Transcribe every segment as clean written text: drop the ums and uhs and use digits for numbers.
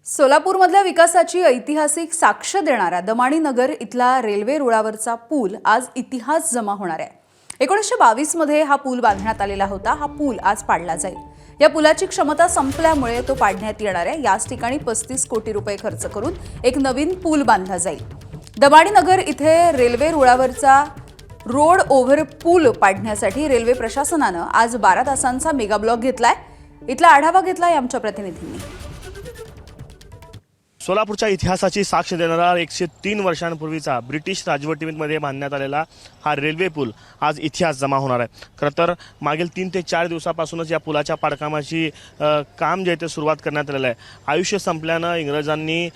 सोलापूरमधल्या विकासाची ऐतिहासिक साक्ष देणारा दमाडी नगर इथला रेल्वे रुळावरचा पूल आज इतिहास जमा होणार आहे। 1922 मध्ये हा पूल बांधण्यात आलेला होता। हा पूल आज पाडला जाईल। या पुलाची क्षमता संपल्यामुळे तो पाडण्यात येणार आहे। याच ठिकाणी 35 कोटी रुपये खर्च करून एक नवीन पूल बांधला जाईल। दमाडी नगर इथे रेल्वे रुळावरचा रोड ओव्हर पूल पाडण्यासाठी रेल्वे प्रशासनाने आज 12 तासांचा मेगा ब्लॉक घेतलाय। इथला आढावा घेतलाय आमच्या प्रतिनिधींनी। सोलापूरच्या इतिहासाची साक्ष देणारा 103 वर्षांपूर्वीचा ब्रिटिश राजवटीमध्ये बांधण्यात आलेला हा रेल्वे पूल आज इतिहास जमा होणार आहे। खरं तर मागील 3 ते 4 दिवसापासूनच या पुलाच्या पाडकामाची काम जे ते सुरुवात करण्यात आलेलं आहे। आयुष्य संपल्यानं इंग्रजांनी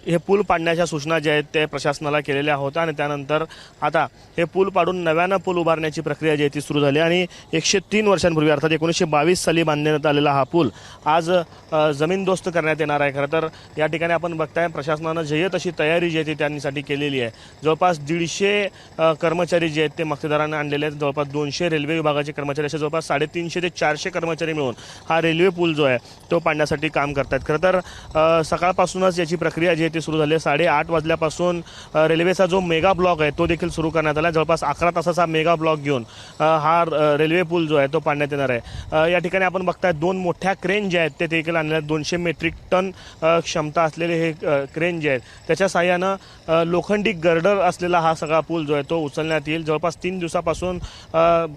हे पूल पाडण्याच्या सूचना जे आहेत ते प्रशासनाला केलेल्या होत्या आणि त्यानंतर आता हे पूल पाडून नव्यानं पूल उभारण्याची प्रक्रिया जी आहे ती सुरू झाली आणि 103 वर्षांपूर्वी अर्थात 1922 साली बांधण्यात आलेला हा पूल आज जमीनदोस्त करण्यात येणार आहे। खरं तर या ठिकाणी आपण बघताय प्रशासनानं जय्यत तशी तयारी जी आहे ती त्यांच्यासाठी केलेली आहे। जवळपास 150 कर्मचारी जे आहेत ते मक्तेदारांना आणलेले आहेत। जवळपास 200 रेल्वे विभागाचे कर्मचारी असे जवळपास 350 ते 400 कर्मचारी मिळून हा रेल्वे पूल जो आहे तो पाडण्यासाठी काम करतात। खरं तर सकाळपासूनच याची प्रक्रिया जी आहे ती सुरू झाली आहे। 8:30 वाजल्यापासून रेल्वेचा जो मेगा ब्लॉक आहे तो देखील सुरू करण्यात आला। जवळपास 11 तासाचा मेगा ब्लॉक घेऊन हा रेल्वे पूल जो आहे तो पाडण्यात येणार आहे। या ठिकाणी आपण बघताय 2 मोठ्या क्रेन जे आहेत ते देखील आणलेल्या 200 मेट्रिक टन क्षमता असलेले हे क्रेन जे आहेत त्याच्या साहाय्यानं लोखंडी गर्डर असलेला हा सगळा पूल जो आहे तो उचलण्यात येईल। जवळपास 3 दिवसापासून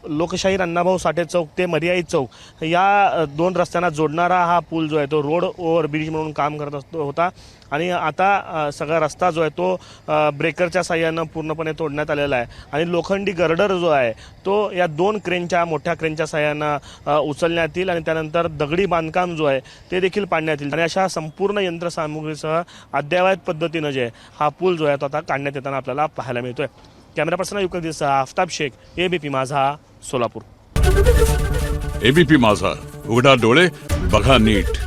लोकशाहीर अण्णाभाऊ साठे चौक ते मर्याई चौक या 2 रस्त्यांना जोडणारा हा पूल जो आहे तो रोड ओव्हर ब्रिज म्हणून काम करत होता आणि आता सगळा रस्ता जो आहे तो ब्रेकरच्या साहाय्यानं पूर्णपणे तोडण्यात आलेला आहे आणि लोखंडी गर्डर जो आहे तो या 2 क्रेनच्या मोठ्या क्रेनच्या साहाय्यानं उचलण्यात येईल आणि त्यानंतर दगडी बांधकाम जो आहे ते देखील पाडण्यात येईल आणि अशा संपूर्ण यंत्रसामुग्रीसह अद्ययावत पद्धतीनं जे हा पूल जो आहे तो आता काढण्यात येताना आपल्याला पाहायला मिळतोय। कॅमेरा पर्सन युक्तदिसह आफताब शेख, एबीपी माझा, सोलापूर। एबीपी माझा, उघडा डोळे बघा नीट।